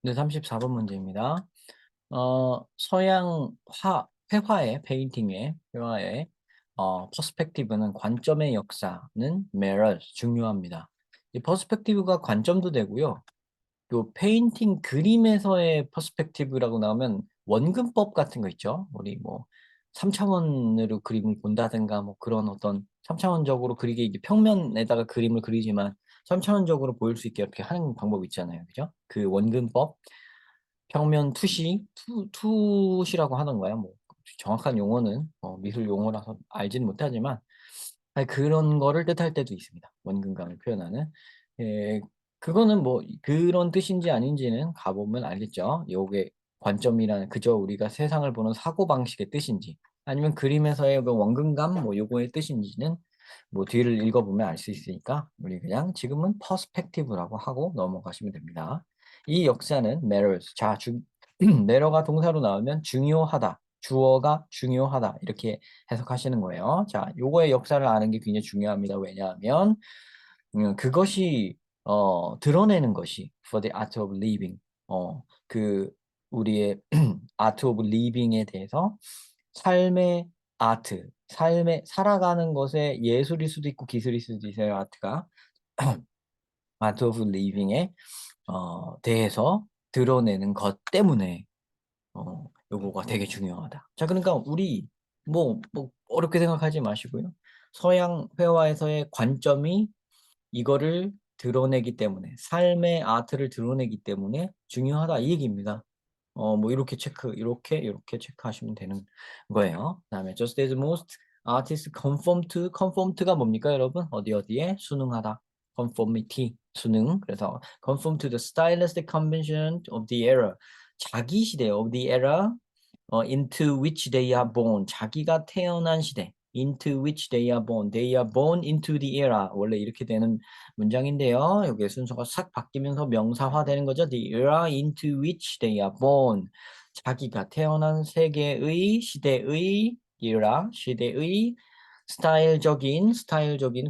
네, 34번 문제입니다. 서양 회화의, 페인팅의, 회화의, 퍼스펙티브는 관점의 역사는 mirrors, 중요합니다. 이 퍼스펙티브가 관점도 되고요. 또 페인팅 그림에서의 퍼스펙티브라고 나오면 원근법 같은 거 있죠. 우리 뭐 3차원으로 그림을 본다든가 뭐 그런 어떤 3차원적으로 그리게 이게 평면에다가 그림을 그리지만 3차원적으로 보일 수 있게 이렇게 하는 방법 있잖아요. 그죠? 그 원근법, 평면 투시라고 하는 거야. 뭐 정확한 용어는 미술 용어라서 알지는 못하지만 아니, 그런 거를 뜻할 때도 있습니다. 원근감을 표현하는. 예, 그거는 뭐 그런 뜻인지 아닌지는 가보면 알겠죠. 요게 관점이라는 그저 우리가 세상을 보는 사고방식의 뜻인지 아니면 그림에서의 그 원근감 뭐 요거의 뜻인지는 뭐 뒤를 읽어보면 알 수 있으니까 우리 그냥 지금은 퍼스펙티브라고 하고 넘어가시면 됩니다. 이 역사는 matters. 자, matter가 동사로 나오면 중요하다. 주어가 중요하다. 이렇게 해석하시는 거예요. 자, 요거의 역사를 아는 게 굉장히 중요합니다. 왜냐하면 그것이 드러내는 것이 for the art of living. 그 우리의 art of living에 대해서 삶의 아트, 삶의 살아가는 것에 예술일 수도 있고 기술일 수도 있어요. 아트가 art of living에 대해서 드러내는 것 때문에 요거가 되게 중요하다. 자, 그러니까 우리 뭐 어렵게 생각하지 마시고요. 서양 회화에서의 관점이 이거를 드러내기 때문에 삶의 아트를 드러내기 때문에 중요하다 이 얘기입니다. 뭐 이렇게 이렇게 체크하시면 되는 거예요. 그다음에 just as most artists conform to가 뭡니까, 여러분? 어디에 순응하다. conformity 순응. 그래서 conform to the stylistic convention of the era. 자기 시대 of the era into which they are born. 자기가 태어난 시대. into which they are born. They are born into the era. 원래 이렇게 되는 문장인데요. 여기 순서가 싹 바뀌면서 명사화 되는 거죠. The era into which they are born. 자기가 태어난 세계의 시대의 era, 시대의 스타일적인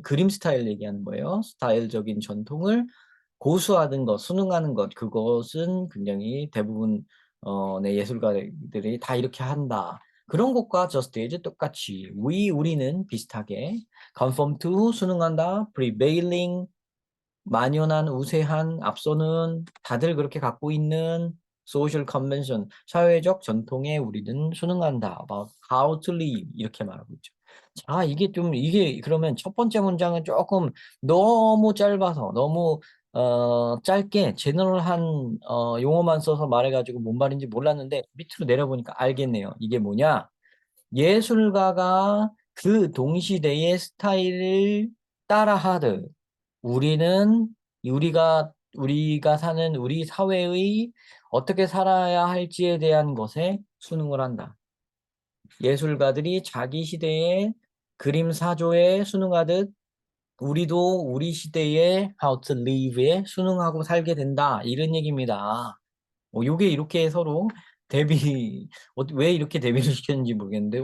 그림 스타일 얘기하는 거예요. 스타일적인 전통을 고수하는 것, 순응하는 것, 그것은 굉장히 대부분 네, 예술가들이 다 이렇게 한다. 그런 것과 just as 똑같이 우리는 비슷하게 conform to 순응한다, prevailing 만연한 우세한 앞서는 다들 그렇게 갖고 있는 social convention 사회적 전통에 우리는 순응한다. about how to live 이렇게 말하고 있죠. 자, 이게 그러면 첫 번째 문장은 조금 너무 짧아서 너무 짧게 제너럴한 용어만 써서 말해가지고 뭔 말인지 몰랐는데 밑으로 내려보니까 알겠네요. 이게 뭐냐? 예술가가 그 동시대의 스타일을 따라하듯 우리는 우리가 사는 우리 사회의 어떻게 살아야 할지에 대한 것에 순응을 한다. 예술가들이 자기 시대의 그림 사조에 순응하듯 우리도 우리 시대의 how to live에 순응하고 살게 된다. 이런 얘기입니다. 요게 이렇게 서로 왜 이렇게 대비를 시켰는지 모르겠는데,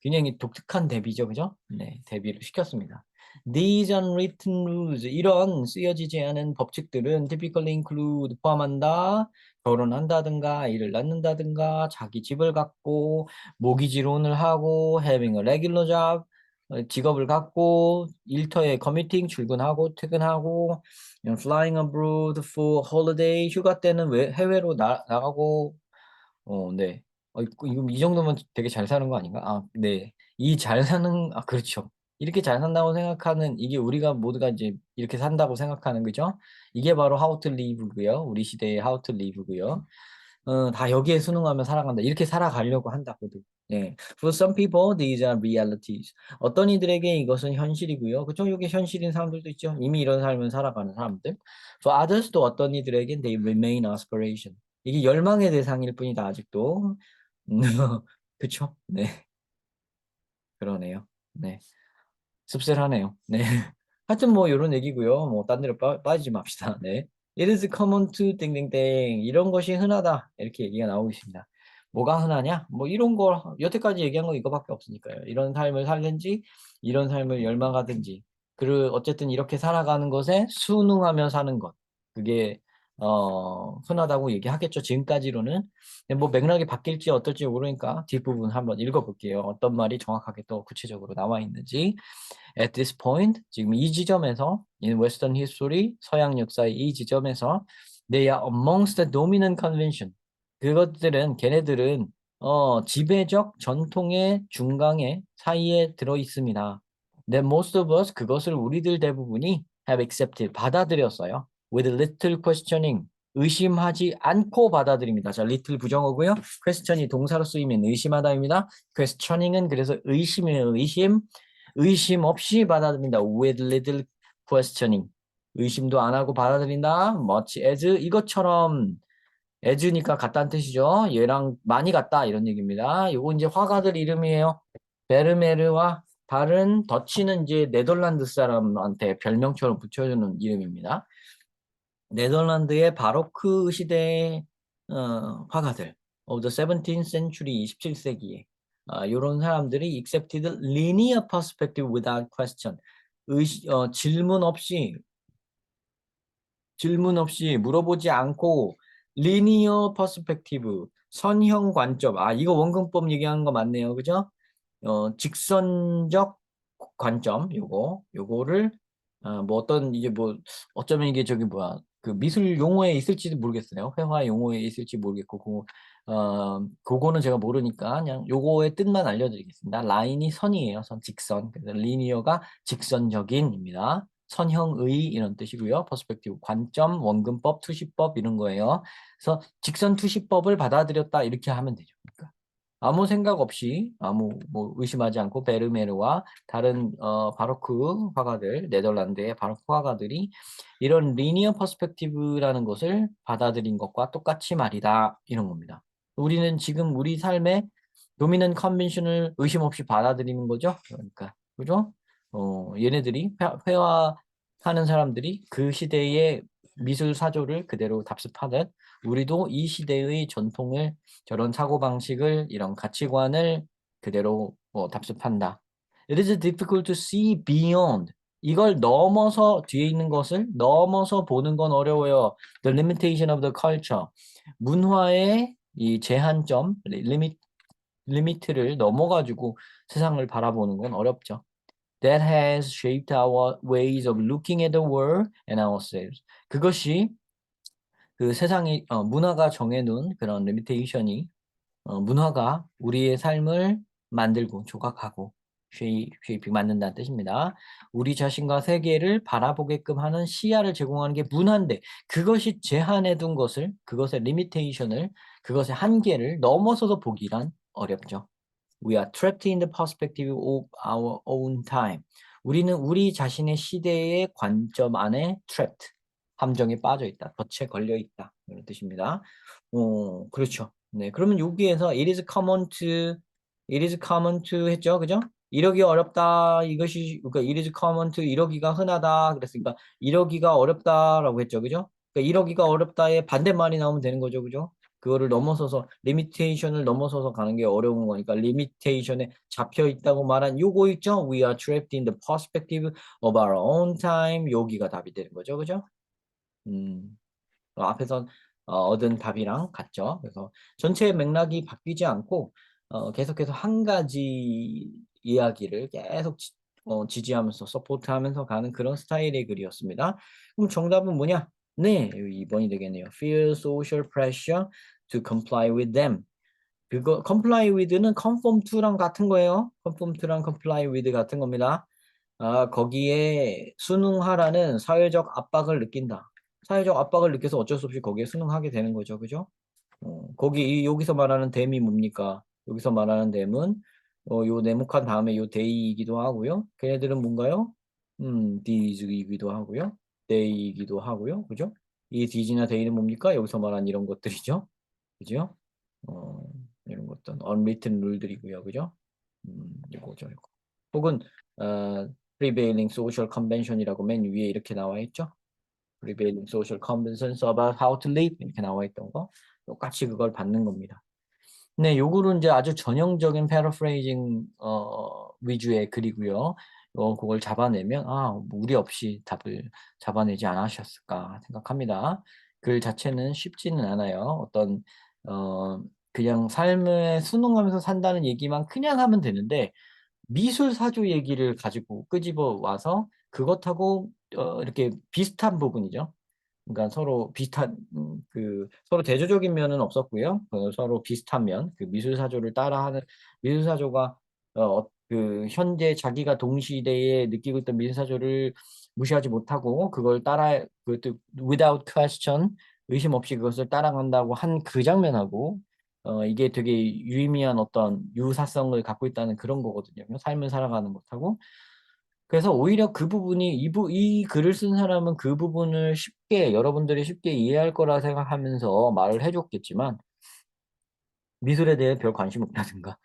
굉장히 독특한 대비죠, 그죠? 네, 대비를 시켰습니다. These unwritten rules, 이런 쓰여지지 않은 법칙들은 typically include, 포함한다. 결혼한다든가, 아이를 낳는다든가, 자기 집을 갖고, 모기지론을 하고, having a regular job, 직업을 갖고, 일터에 commuting, 출근하고, 퇴근하고, flying abroad for holiday, 휴가 때는 해외로 나가고, 네. 이거 이 정도면 되게 잘 사는 거 아닌가? 아, 네. 그렇죠. 이렇게 잘 산다고 생각하는, 이게 우리가 모두가 이제 이렇게 산다고 생각하는 거죠? 이게 바로 how to live고요. 우리 시대의 how to live고요. 다 여기에 순응하며 살아간다. 이렇게 살아가려고 한다고도. 네. For some people, these are realities. 어떤 이들에게 이것은 현실이고요. 그쵸? 이게 현실인 사람들도 있죠. 이미 이런 삶을 살아가는 사람들. For others, 또 어떤 이들에겐 they remain aspiration. 이게 열망의 대상일 뿐이다, 아직도. 그쵸? 네. 그러네요. 네. 씁쓸하네요. 네. 하여튼 뭐 이런 얘기고요. 뭐 딴 데로 빠지지 맙시다. 네. It is common to 땡땡땡 이런 것이 흔하다 이렇게 얘기가 나오고 있습니다. 뭐가 흔하냐? 뭐 이런 걸 여태까지 얘기한 거 이거밖에 없으니까요. 이런 삶을 살든지 이런 삶을 열망하든지 어쨌든 이렇게 살아가는 것에 순응하며 사는 것. 그게 흔하다고 얘기하겠죠. 지금까지로는. 근데 뭐 맥락이 바뀔지 어떨지 모르니까 뒷부분 한번 읽어볼게요. 어떤 말이 정확하게 또 구체적으로 나와 있는지. At this point, 지금 이 지점에서 in Western history, 서양 역사의 이 지점에서 they are amongst the dominant convention. 그것들은 걔네들은 지배적 전통의 중간에 사이에 들어 있습니다. That most of us 그것을 우리들 대부분이 have accepted 받아들였어요. With little questioning 의심하지 않고 받아들입니다. 자, little 부정어고요. question이 동사로 쓰이면 의심하다입니다. questioning은 그래서 의심이에요. 의심 없이 받아들인다. With little questioning. 의심도 안 하고 받아들인다. Much as 이것처럼 as니까 같다는 뜻이죠. 얘랑 많이 같다 이런 얘기입니다. 요거 이제 화가들 이름이에요. 베르메르와 다른 더치는 이제 네덜란드 사람한테 별명처럼 붙여주는 이름입니다. 네덜란드의 바로크 시대의 화가들 of the 17th century 17세기에 이런 사람들이 accepted linear perspective without question 질문 없이 물어보지 않고 linear perspective 선형 관점 이거 원근법 얘기하는 거 맞네요 그죠? 직선적 관점 요거를 뭐 어떤 이제 뭐 어쩌면 이게 저기 뭐야 그 미술 용어에 있을지도 모르겠어요. 회화 용어에 있을지 모르겠고 그거는 제가 모르니까 그냥 요거의 뜻만 알려드리겠습니다. 라인이 선이에요. 선 직선. 그래서 리니어가 직선적인입니다. 선형의 이런 뜻이고요. 퍼스펙티브 관점, 원근법, 투시법 이런 거예요. 그래서 직선 투시법을 받아들였다 이렇게 하면 되죠. 그러니까. 아무 생각 없이 아무 뭐 의심하지 않고 베르메르와 다른 바로크 화가들 네덜란드의 바로크 화가들이 이런 리니어 퍼스펙티브라는 것을 받아들인 것과 똑같이 말이다 이런 겁니다. 우리는 지금 우리 삶의 도미넌 컨벤션을 의심 없이 받아들이는 거죠. 그러니까 그죠? 얘네들이 회화하는 사람들이 그 시대의 미술 사조를 그대로 답습하듯 우리도 이 시대의 전통을 저런 사고방식을 이런 가치관을 그대로 답습한다. It is difficult to see beyond. 이걸 넘어서 뒤에 있는 것을 넘어서 보는 건 어려워요. The limitation of the culture. 문화의 이 제한점, 리미트를 넘어가지고 세상을 바라보는 건 어렵죠. That has shaped our ways of looking at the world and ourselves. 그것이 그 세상이 문화가 정해놓은 그런 리미테이션이 문화가 우리의 삶을 만들고 조각하고 쉐이핑 만든다는 뜻입니다. 우리 자신과 세계를 바라보게끔 하는 시야를 제공하는 게 문화인데 그것이 제한해 둔 것을 그것의 리미테이션을 그것의 한계를 넘어서서 보기란 어렵죠. We are trapped in the perspective of our own time. 우리는 우리 자신의 시대의 관점 안에 trapped, 함정에 빠져 있다, 덫에 걸려 있다 이런 뜻입니다. 그렇죠. 네, 그러면 여기에서 it is common to 했죠, 그죠? 이러기 어렵다. 이것이 그러니까 it is common to 이러기가 흔하다. 그랬으니까 이러기가 어렵다라고 했죠, 그죠? 그러니까 이러기가 어렵다의 반대말이 나오면 되는 거죠, 그죠? 그거를 넘어서서 리미테이션을 넘어서서 가는 게 어려운 거니까 리미테이션에 잡혀 있다고 말한 요거 있죠? We are trapped in the perspective of our own time. 여기가 답이 되는 거죠, 그죠? 음. 앞에서 얻은 답이랑 같죠. 그래서 전체 맥락이 바뀌지 않고 계속해서 한 가지 이야기를 계속 지지하면서 서포트하면서 가는 그런 스타일의 글이었습니다. 그럼 정답은 뭐냐? 네, 2번이 되겠네요. Feel social pressure to comply with them. 그거 comply with는 conform to랑 같은 거예요. conform to랑 comply with 같은 겁니다. 거기에 순응하라는 사회적 압박을 느낀다. 사회적 압박을 느껴서 어쩔 수 없이 거기에 순응하게 되는 거죠. 그죠? 여기서 말하는 댐이 뭡니까? 여기서 말하는 댐은 요 네모칸 다음에 요 데이이기도 하고요. 걔네들은 뭔가요? 디즈이기도 하고요. 데이이기도 하고요. 그죠? 이 디즈나 데이는 뭡니까? 여기서 말하는 이런 것들이죠. 그죠? 어, 이런 것들 unwritten 룰들이고요. 그죠? 이거죠, 이거. 혹은 prevailing social convention이라고 맨 위에 이렇게 나와 있죠. prevailing social conventions about how to live 이렇게 나와 있던 거 똑같이 그걸 받는 겁니다. 네, 요거는 이제 아주 전형적인 paraphrasing 위주의 글이고요. 그걸 잡아내면 무리 없이 답을 잡아내지 않으셨을까 생각합니다. 글 자체는 쉽지는 않아요. 어떤 어 그냥 삶을 순응하면서 산다는 얘기만 그냥 하면 되는데 미술 사조 얘기를 가지고 끄집어 와서 그것하고 이렇게 비슷한 부분이죠. 그러니까 서로 비슷한 서로 대조적인 면은 없었고요. 서로 비슷한 면, 그 미술 사조를 따라하는 미술 사조가 현재 자기가 동시대에 느끼고 있던 미술 사조를 무시하지 못하고 그걸 따라 그것도 without question 의심 없이 그것을 따라간다고 한 그 장면하고 이게 되게 유의미한 어떤 유사성을 갖고 있다는 그런 거거든요. 삶을 살아가는 것하고. 그래서 오히려 그 부분이 이 글을 쓴 사람은 그 부분을 쉽게 여러분들이 쉽게 이해할 거라 생각하면서 말을 해 줬겠지만 미술에 대해 별 관심 없다든가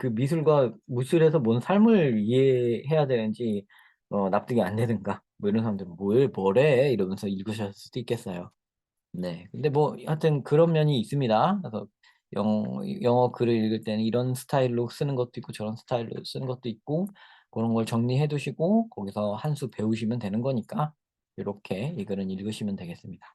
그 미술과 미술에서 뭔 삶을 이해해야 되는지 납득이 안 되든가 뭐 이런 사람들은 "뭘 뭐래?" 이러면서 읽으셨을 수도 있겠어요. 네. 근데 뭐 하여튼 그런 면이 있습니다. 그래서 영어 글을 읽을 때는 이런 스타일로 쓰는 것도 있고 저런 스타일로 쓰는 것도 있고 고런 걸 정리해 두시고 거기서 한 수 배우시면 되는 거니까 요렇게 이 글은 읽으시면 되겠습니다.